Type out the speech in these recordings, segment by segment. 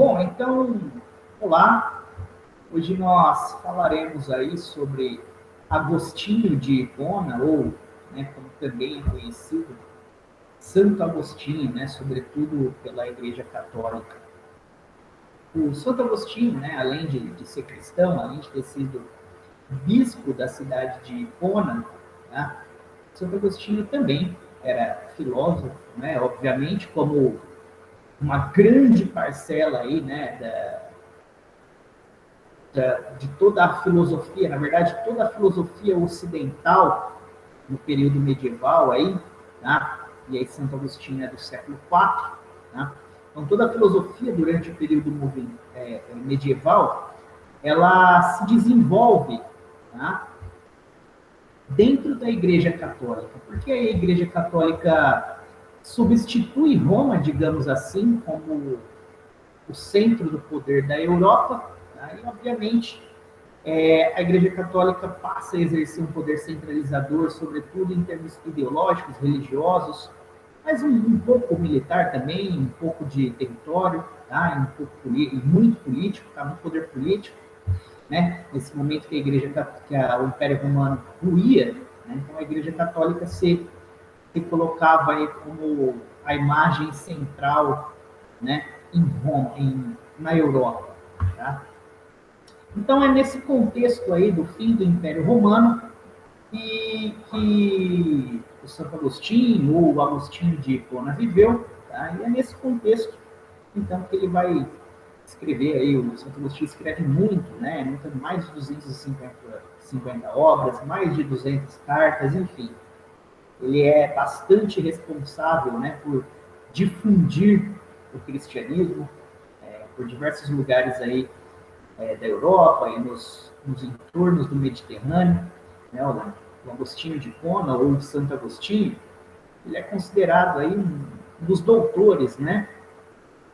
Bom, então, olá. Hoje nós falaremos aí sobre Agostinho de Hipona, ou, né, como também é conhecido, Santo Agostinho, né, sobretudo pela Igreja Católica. O Santo Agostinho, né, além de ser cristão, além de ter sido bispo da cidade de Hipona, né, Santo Agostinho também era filósofo, né, obviamente, como uma grande parcela aí, né, de toda a filosofia, na verdade, toda a filosofia ocidental no período medieval aí, tá? E aí Santo Agostinho é do século IV, tá? Então toda a filosofia durante o período medieval, ela se desenvolve, tá? Dentro da Igreja Católica, porque a Igreja Católica substitui Roma, digamos assim, como o centro do poder da Europa, tá? E obviamente a Igreja Católica passa a exercer um poder centralizador, sobretudo em termos ideológicos, religiosos, mas um pouco militar também, um pouco de território, tá? E muito político, tá? Muito poder político, né? Nesse momento que a Igreja, o Império Romano ruía, né? Então a Igreja Católica se colocava aí como a imagem central, né? Em Roma, na Europa, tá? Então, é nesse contexto aí do fim do Império Romano que o Santo Agostinho, ou o Agostinho de Hipona, viveu, tá? E é nesse contexto, então, que ele vai escrever aí, o Santo Agostinho escreve muito, né? Mais de 250 obras, mais de 200 cartas, enfim. Ele é bastante responsável, né, por difundir o cristianismo por diversos lugares aí da Europa e nos entornos do Mediterrâneo, né, o Agostinho de Hipona, ou o Santo Agostinho, ele é considerado aí um dos doutores, né,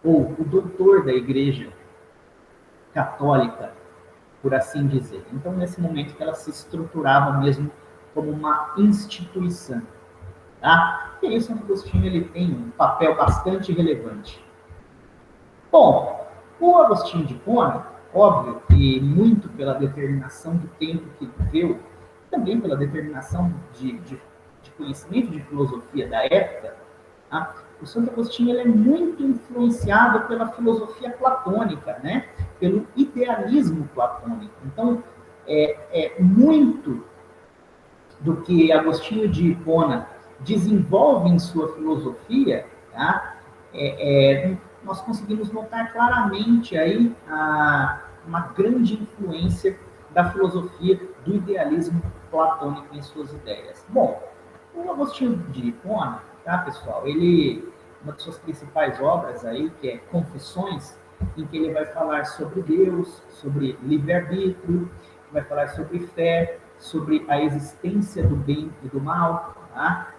ou o doutor da Igreja Católica, por assim dizer. Então, nesse momento que ela se estruturava mesmo como uma instituição, tá? E aí o Santo Agostinho ele tem um papel bastante relevante. Bom, o Agostinho de Hipona, óbvio que muito pela determinação do tempo que viveu, também pela determinação de conhecimento de filosofia da época, tá? O Santo Agostinho ele é muito influenciado pela filosofia platônica, né? Pelo idealismo platônico. Então, muito do que Agostinho de Hipona desenvolve em sua filosofia, tá? Nós conseguimos notar claramente aí uma grande influência da filosofia do idealismo platônico em suas ideias. Bom, o Agostinho de Hipona, tá, pessoal? Uma de suas principais obras aí, que é Confissões, em que ele vai falar sobre Deus, sobre livre-arbítrio, vai falar sobre fé, sobre a existência do bem e do mal, tá?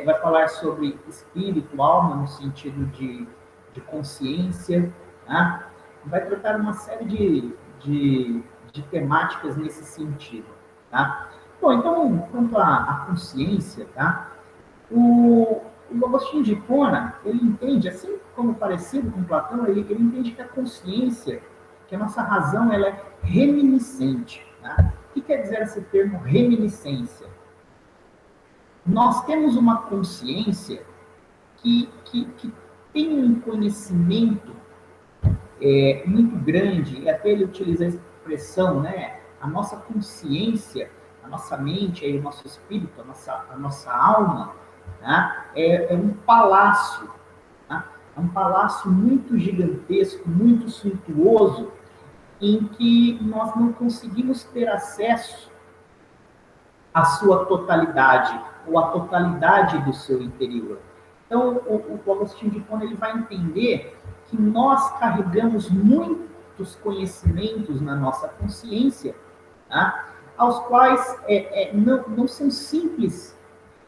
Vai falar sobre espírito, alma, no sentido de consciência, tá? Vai tratar uma série de temáticas nesse sentido, tá? Bom, então, quanto à consciência, tá? O Agostinho de Hipona, ele entende, assim como parecido com Platão, ele entende que a consciência, que a nossa razão, ela é reminiscente, tá? O que quer dizer esse termo reminiscência? Nós temos uma consciência que tem um conhecimento muito grande, e até ele utiliza a expressão, né? A nossa consciência, a nossa mente, aí, o nosso espírito, a nossa alma, tá? É um palácio, tá? É um palácio muito gigantesco, muito suntuoso, em que nós não conseguimos ter acesso à sua totalidade, ou à totalidade do seu interior. Então, o Agostinho de Hipona ele vai entender que nós carregamos muitos conhecimentos na nossa consciência, tá? Aos quais não são simples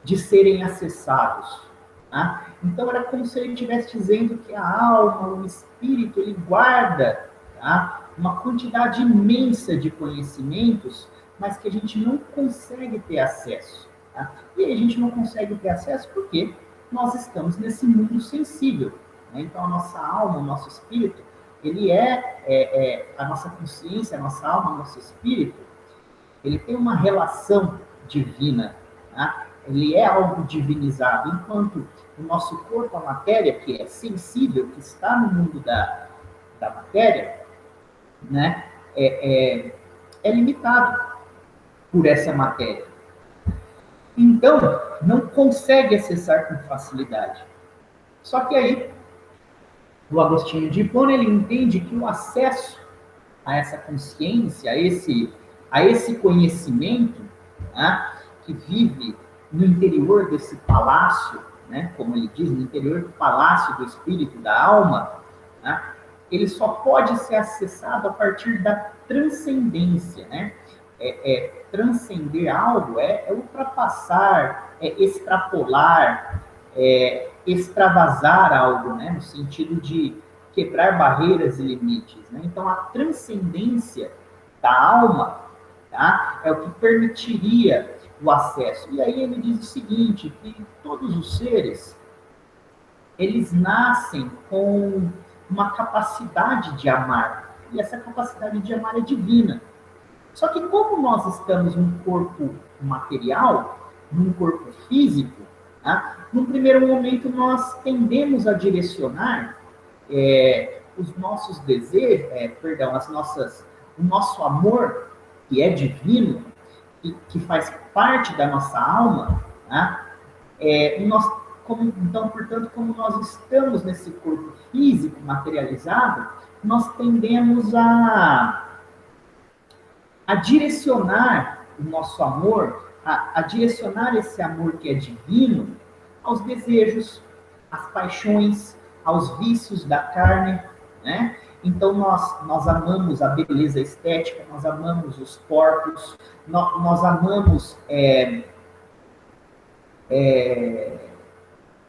de serem acessados. Tá? Então, era como se ele estivesse dizendo que a alma, o espírito, ele guarda, tá, uma quantidade imensa de conhecimentos, mas que a gente não consegue ter acesso. Tá? E a gente não consegue ter acesso porque nós estamos nesse mundo sensível. Né? Então, a nossa alma, o nosso espírito, ele a nossa consciência, a nossa alma, o nosso espírito, ele tem uma relação divina, tá? Ele é algo divinizado, enquanto o nosso corpo, a matéria, que é sensível, que está no mundo da matéria, né, é limitado por essa matéria. Então, não consegue acessar com facilidade. Só que aí, o Agostinho de Hipona, ele entende que o acesso a essa consciência, a esse conhecimento, né, que vive no interior desse palácio, né, como ele diz, no interior do palácio do espírito, da alma, né, ele só pode ser acessado a partir da transcendência, né? Transcender algo é ultrapassar, é extrapolar, extravasar algo, né? No sentido de quebrar barreiras e limites, né? Então, a transcendência da alma, tá? É o que permitiria o acesso. E aí ele diz o seguinte, que todos os seres, eles nascem com uma capacidade de amar, e essa capacidade de amar é divina. Só que como nós estamos num corpo material, num corpo físico, tá? Num primeiro momento nós tendemos a direcionar os nossos desejos, o nosso amor, que é divino, que faz parte da nossa alma, tá? Então, portanto, como nós estamos nesse corpo físico materializado, nós tendemos a direcionar o nosso amor, a direcionar esse amor que é divino aos desejos, às paixões, aos vícios da carne, né? Então nós amamos a beleza estética, nós amamos os corpos, nós amamos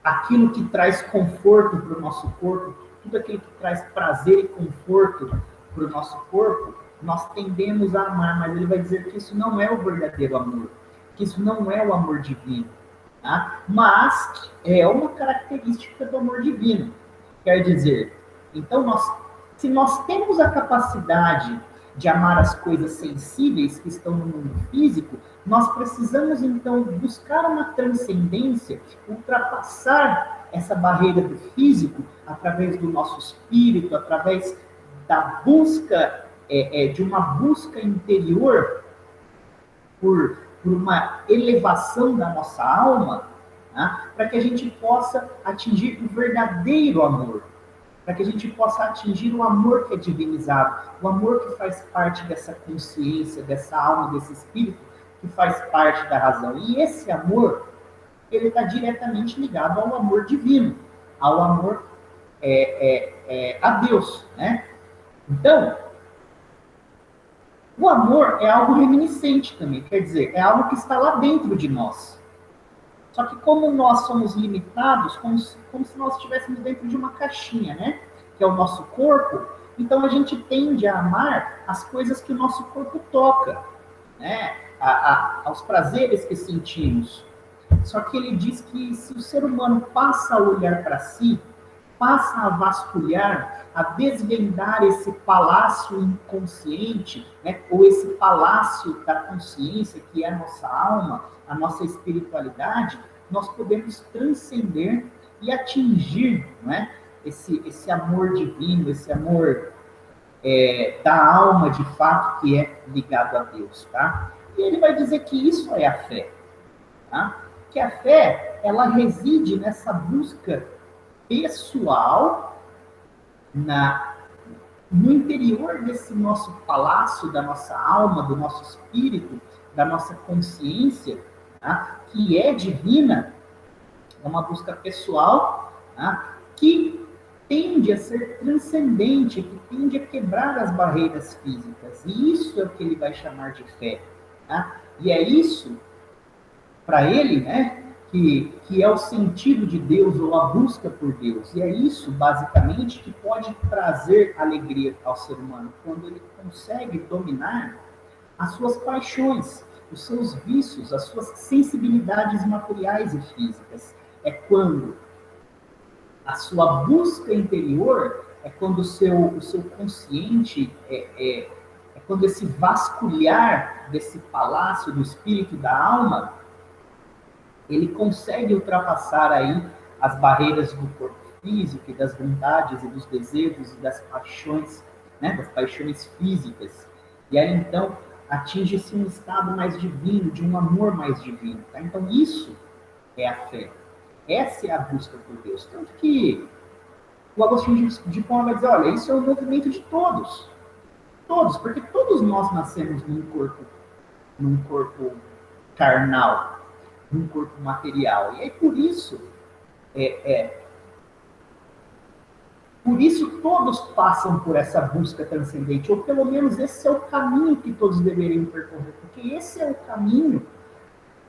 aquilo que traz conforto para o nosso corpo, tudo aquilo que traz prazer e conforto para o nosso corpo, nós tendemos a amar, mas ele vai dizer que isso não é o verdadeiro amor, que isso não é o amor divino, tá? Mas é uma característica do amor divino. Quer dizer, então se nós temos a capacidade de amar as coisas sensíveis que estão no mundo físico, nós precisamos então buscar uma transcendência, ultrapassar essa barreira do físico através do nosso espírito, através da busca de uma busca interior por uma elevação da nossa alma, né, para que a gente possa atingir o verdadeiro amor, para que a gente possa atingir o amor que é divinizado, o amor que faz parte dessa consciência, dessa alma, desse espírito, que faz parte da razão. E esse amor, ele está diretamente ligado ao amor divino, ao amor a Deus, né? Então, o amor é algo reminiscente também, quer dizer, é algo que está lá dentro de nós. Só que como nós somos limitados, como se nós estivéssemos dentro de uma caixinha, né? Que é o nosso corpo, então a gente tende a amar as coisas que o nosso corpo toca, né? Aos prazeres que sentimos. Só que ele diz que se o ser humano passa a olhar para si, passa a vasculhar, a desvendar esse palácio inconsciente, né, ou esse palácio da consciência, que é a nossa alma, a nossa espiritualidade, nós podemos transcender e atingir, né, esse amor divino, esse amor da alma, de fato, que é ligado a Deus. Tá? E ele vai dizer que isso é a fé. Tá? Que a fé, ela reside nessa busca pessoal, no interior desse nosso palácio, da nossa alma, do nosso espírito, da nossa consciência, tá? Que é divina, é uma busca pessoal, tá? Que tende a ser transcendente, que tende a quebrar as barreiras físicas. E isso é o que ele vai chamar de fé. Tá? E é isso, para ele, né? Que é o sentido de Deus ou a busca por Deus. E é isso, basicamente, que pode trazer alegria ao ser humano, quando ele consegue dominar as suas paixões, os seus vícios, as suas sensibilidades materiais e físicas. É quando a sua busca interior é quando o seu consciente, é quando esse vasculhar desse palácio do espírito e da alma, ele consegue ultrapassar aí as barreiras do corpo físico e das vontades e dos desejos e das paixões, né, das paixões físicas. E aí então atinge-se um estado mais divino, de um amor mais divino. Tá? Então isso é a fé. Essa é a busca por Deus. Tanto que o Agostinho de Hipona vai dizer, olha, isso é um movimento de todos. Todos, porque todos nós nascemos num corpo carnal, num corpo material. E aí é, por isso todos passam por essa busca transcendente, ou pelo menos esse é o caminho que todos deveriam percorrer, porque esse é o caminho,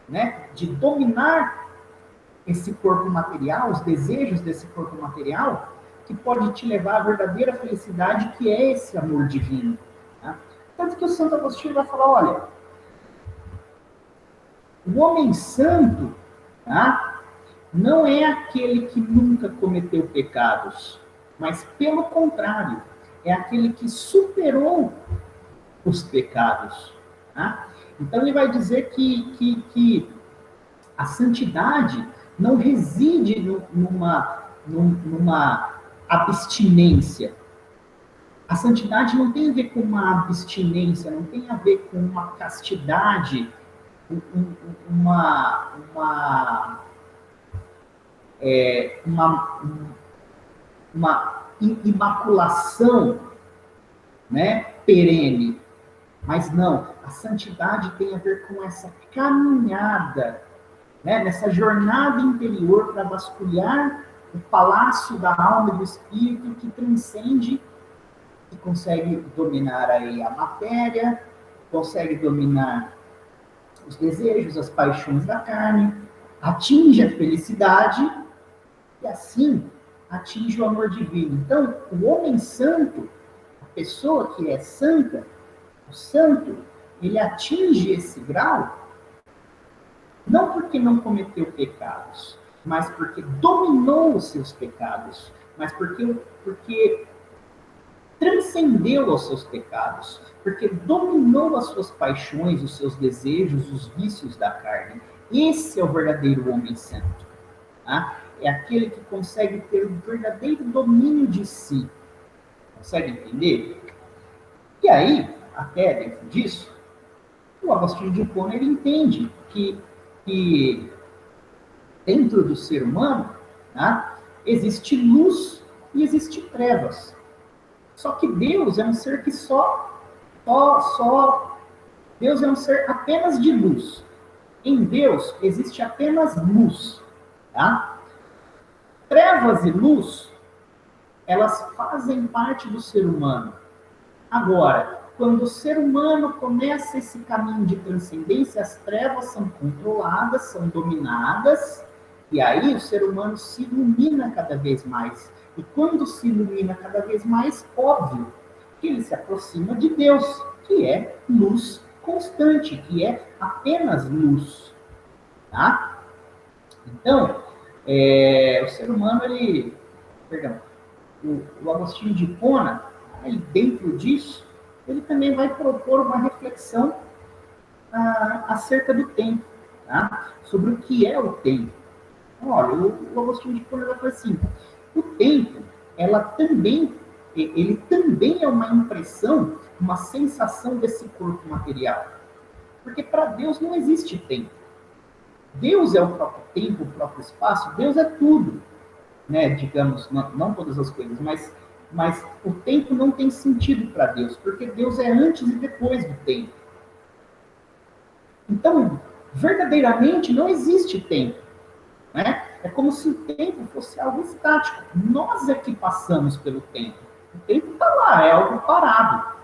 né, de dominar esse corpo material, os desejos desse corpo material, que pode te levar à verdadeira felicidade, que é esse amor divino. Tá? Tanto que o Santo Agostinho vai falar, olha, o homem santo, tá, não é aquele que nunca cometeu pecados, mas pelo contrário, é aquele que superou os pecados. Tá? Então ele vai dizer que a santidade não reside numa abstinência. A santidade não tem a ver com uma abstinência, não tem a ver com uma castidade, uma, uma, uma, uma imaculação, né, perene. Mas não, a santidade tem a ver com essa caminhada, né, nessa jornada interior para vasculhar o palácio da alma e do espírito que transcende, que consegue dominar aí a matéria, consegue dominar os desejos, as paixões da carne, atinge a felicidade e assim atinge o amor divino. Então, o homem santo, a pessoa que é santa, o santo, ele atinge esse grau não porque não cometeu pecados, mas porque dominou os seus pecados, mas porque transcendeu os seus pecados, porque dominou as suas paixões, os seus desejos, os vícios da carne. Esse é o verdadeiro homem santo. Tá? É aquele que consegue ter o verdadeiro domínio de si. Consegue entender? E aí, até dentro disso, o Agostinho de Hipona ele entende que dentro do ser humano, tá, existe luz e existe trevas. Só que Deus é um ser que Deus é um ser apenas de luz. Em Deus existe apenas luz, tá? Trevas e luz, elas fazem parte do ser humano. Agora, quando o ser humano começa esse caminho de transcendência, as trevas são controladas, são dominadas, e aí o ser humano se ilumina cada vez mais. E quando se ilumina cada vez mais, óbvio que ele se aproxima de Deus, que é luz constante, que é apenas luz. Tá? Então, o ser humano, o Agostinho de Hipona, aí dentro disso, ele também vai propor uma reflexão acerca do tempo, tá? Sobre o que é o tempo. Olha, o Agostinho de Hipona vai falar assim, o tempo, ele também é uma impressão, uma sensação desse corpo material. Porque para Deus não existe tempo. Deus é o próprio tempo, o próprio espaço, Deus é tudo. Né? Digamos, não todas as coisas, mas o tempo não tem sentido para Deus, porque Deus é antes e depois do tempo. Então, verdadeiramente, não existe tempo. Né? É como se o tempo fosse algo estático. Nós é que passamos pelo tempo. O tempo está lá, é algo parado.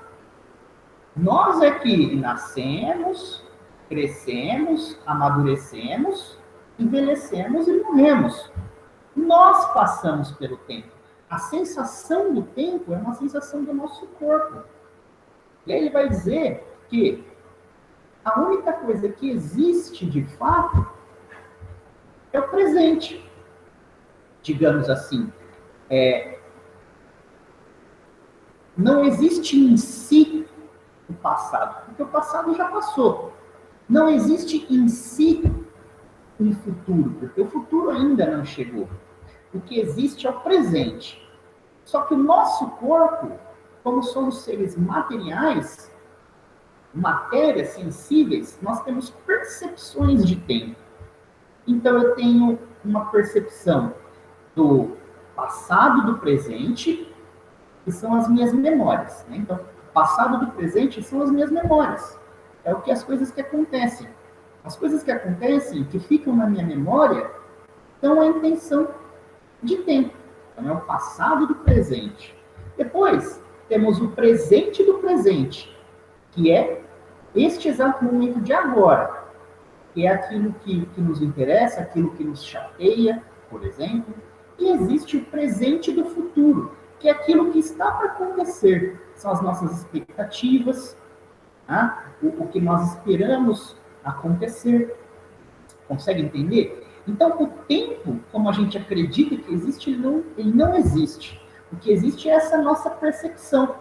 Nós é que nascemos, crescemos, amadurecemos, envelhecemos e morremos. Nós passamos pelo tempo. A sensação do tempo é uma sensação do nosso corpo. E aí ele vai dizer que a única coisa que existe de fato é o presente. Digamos assim, Não existe em si o passado, porque o passado já passou. Não existe em si um futuro, porque o futuro ainda não chegou. O que existe é o presente. Só que o nosso corpo, como somos seres materiais, matérias sensíveis, nós temos percepções de tempo. Então eu tenho uma percepção do passado, do presente, que são as minhas memórias. Né? Então, passado do presente são as minhas memórias. É o que as coisas que acontecem. As coisas que acontecem, que ficam na minha memória, dão a intenção de tempo. Então, é o passado do presente. Depois, temos o presente do presente, que é este exato momento de agora, que é aquilo que nos interessa, aquilo que nos chateia, por exemplo. E existe o presente do futuro, que é aquilo que está para acontecer. São as nossas expectativas, tá? O que nós esperamos acontecer. Consegue entender? Então, o tempo, como a gente acredita que existe, ele não existe. O que existe é essa nossa percepção,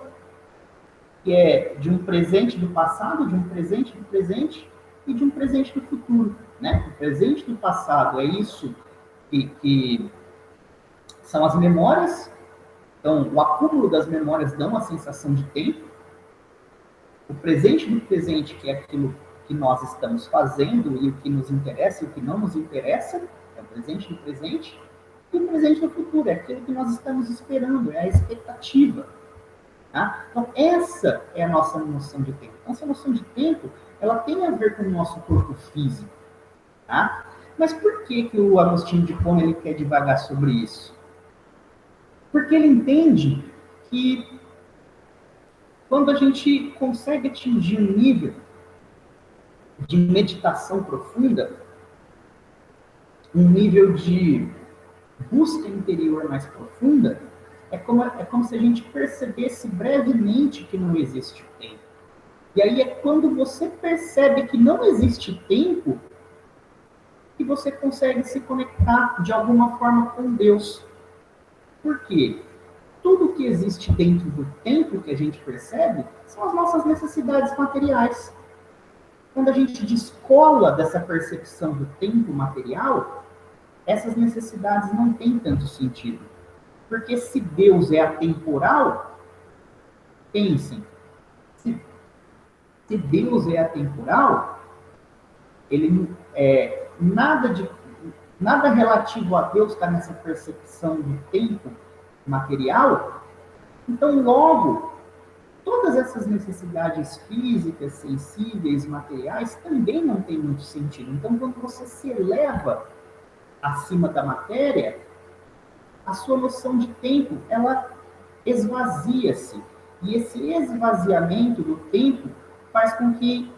que é de um presente do passado, de um presente do presente e de um presente do futuro. Né? O presente do passado é isso que são as memórias. Então, o acúmulo das memórias dão a sensação de tempo. O presente do presente, que é aquilo que nós estamos fazendo e o que nos interessa e o que não nos interessa, é o presente do presente. E o presente do futuro, é aquilo que nós estamos esperando, é a expectativa. Tá? Então, essa é a nossa noção de tempo. Então, essa noção de tempo, ela tem a ver com o nosso corpo físico. Tá? Mas por que o Agostinho de Hipona ele quer divagar sobre isso? Porque ele entende que quando a gente consegue atingir um nível de meditação profunda, um nível de busca interior mais profunda, é como se a gente percebesse brevemente que não existe tempo. E aí é quando você percebe que não existe tempo que você consegue se conectar de alguma forma com Deus. Por quê? Tudo que existe dentro do tempo que a gente percebe são as nossas necessidades materiais. Quando a gente descola dessa percepção do tempo material, essas necessidades não têm tanto sentido. Porque se Deus é atemporal, pensem, se Deus é atemporal, ele nada relativo a Deus está nessa percepção do tempo material. Então, logo, todas essas necessidades físicas, sensíveis, materiais, também não têm muito sentido. Então, quando você se eleva acima da matéria, a sua noção de tempo, ela esvazia-se. E esse esvaziamento do tempo faz com que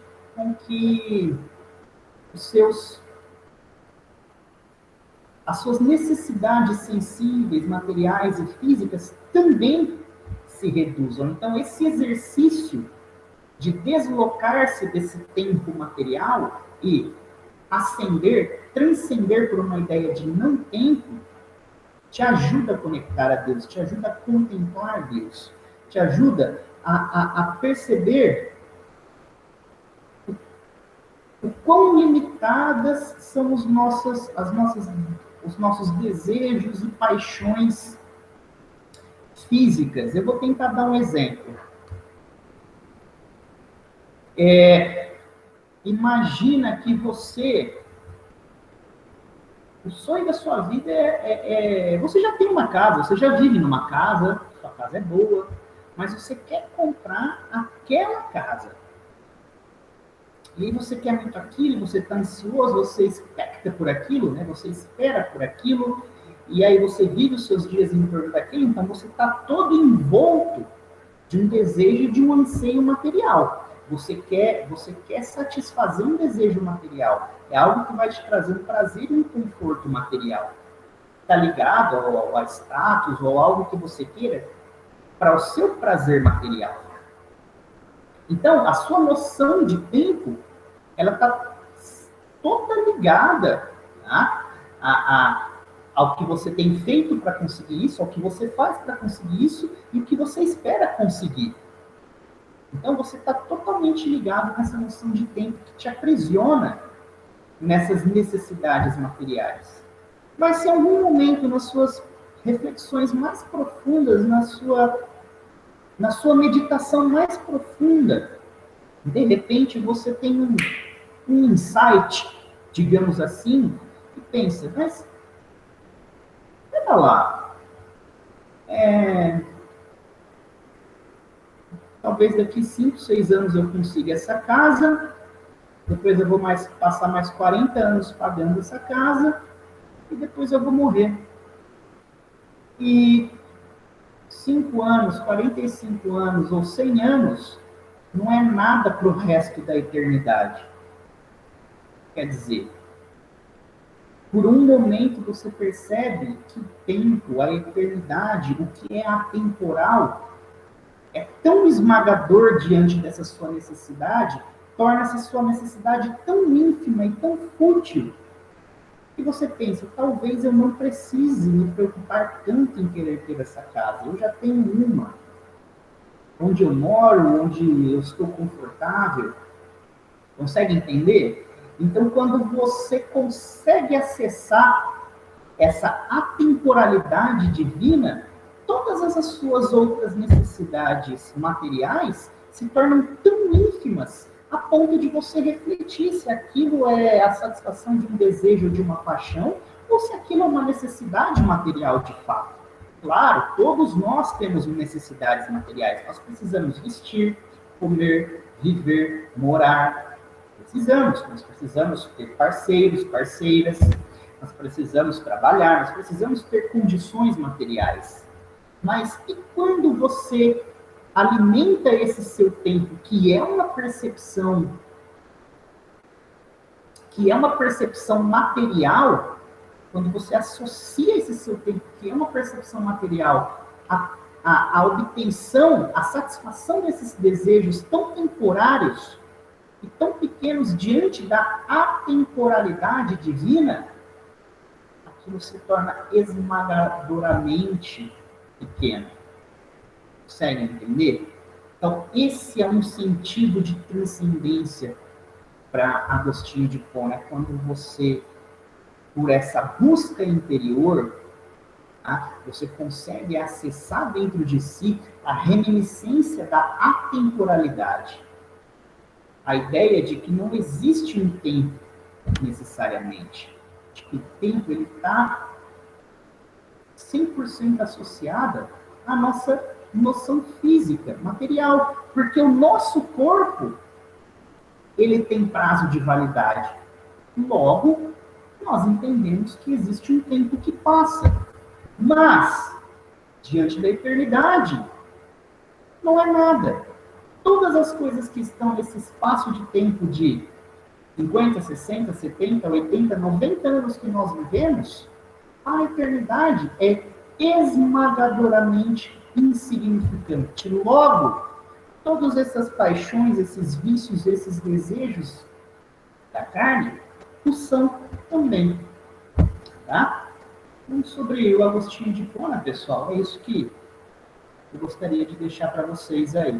as suas necessidades sensíveis, materiais e físicas também se reduzam. Então, esse exercício de deslocar-se desse tempo material e ascender, transcender por uma ideia de não tempo, te ajuda a conectar a Deus, te ajuda a contemplar Deus, te ajuda a perceber o quão limitadas são os nossos desejos e paixões físicas. Eu vou tentar dar um exemplo. Imagina que o sonho da sua vida você já tem uma casa, você já vive numa casa, sua casa é boa, mas você quer comprar aquela casa. E aí você quer muito aquilo, você está ansioso, você expecta por aquilo, né? Você espera por aquilo, e aí você vive os seus dias em torno daquilo, então você está todo envolto de um desejo, de um anseio material. Você quer satisfazer um desejo material. É algo que vai te trazer um prazer e um conforto material. Está ligado ao status ou algo que você queira para o seu prazer material. Então, a sua noção de tempo, ela está toda ligada, tá? ao que você tem feito para conseguir isso, ao que você faz para conseguir isso e o que você espera conseguir. Então você está totalmente ligado nessa noção de tempo que te aprisiona nessas necessidades materiais. Mas se em algum momento nas suas reflexões mais profundas, na sua meditação mais profunda, de repente você tem um insight, digamos assim, e pensa, mas pera lá, talvez daqui 5, 6 anos eu consiga essa casa, depois eu vou passar mais 40 anos pagando essa casa, e depois eu vou morrer. E 5 anos, 45 anos ou 100 anos não é nada para o resto da eternidade. Quer dizer, por um momento você percebe que o tempo, a eternidade, o que é atemporal, é tão esmagador diante dessa sua necessidade, torna essa sua necessidade tão ínfima e tão fútil, que você pensa, talvez eu não precise me preocupar tanto em querer ter essa casa. Eu já tenho uma, onde eu moro, onde eu estou confortável. Consegue entender? Então, quando você consegue acessar essa atemporalidade divina, todas essas suas outras necessidades materiais se tornam tão ínfimas a ponto de você refletir se aquilo é a satisfação de um desejo, de uma paixão, ou se aquilo é uma necessidade material de fato. Claro, todos nós temos necessidades materiais. Nós precisamos vestir, comer, viver, morar. Nós precisamos ter parceiros, parceiras, nós precisamos trabalhar, nós precisamos ter condições materiais. Mas e quando você alimenta esse seu tempo, que é uma percepção material, quando você associa esse seu tempo, que é uma percepção material, à obtenção, à satisfação desses desejos tão temporários e tão pequenos diante da atemporalidade divina, aquilo se torna esmagadoramente pequeno. Consegue entender? Então, esse é um sentido de transcendência para Agostinho de Hipona, quando você, por essa busca interior, tá, você consegue acessar dentro de si a reminiscência da atemporalidade. A ideia de que não existe um tempo necessariamente, de que o tempo está 100% associado à nossa noção física, material, porque o nosso corpo, ele tem prazo de validade. Logo, nós entendemos que existe um tempo que passa. Mas, diante da eternidade, não é nada. Todas as coisas que estão nesse espaço de tempo de 50, 60, 70, 80, 90 anos que nós vivemos, a eternidade é esmagadoramente insignificante. Logo, todas essas paixões, esses vícios, esses desejos da carne, o são também. Tá? Então, sobre o Agostinho de Hipona, pessoal, é isso que eu gostaria de deixar para vocês aí.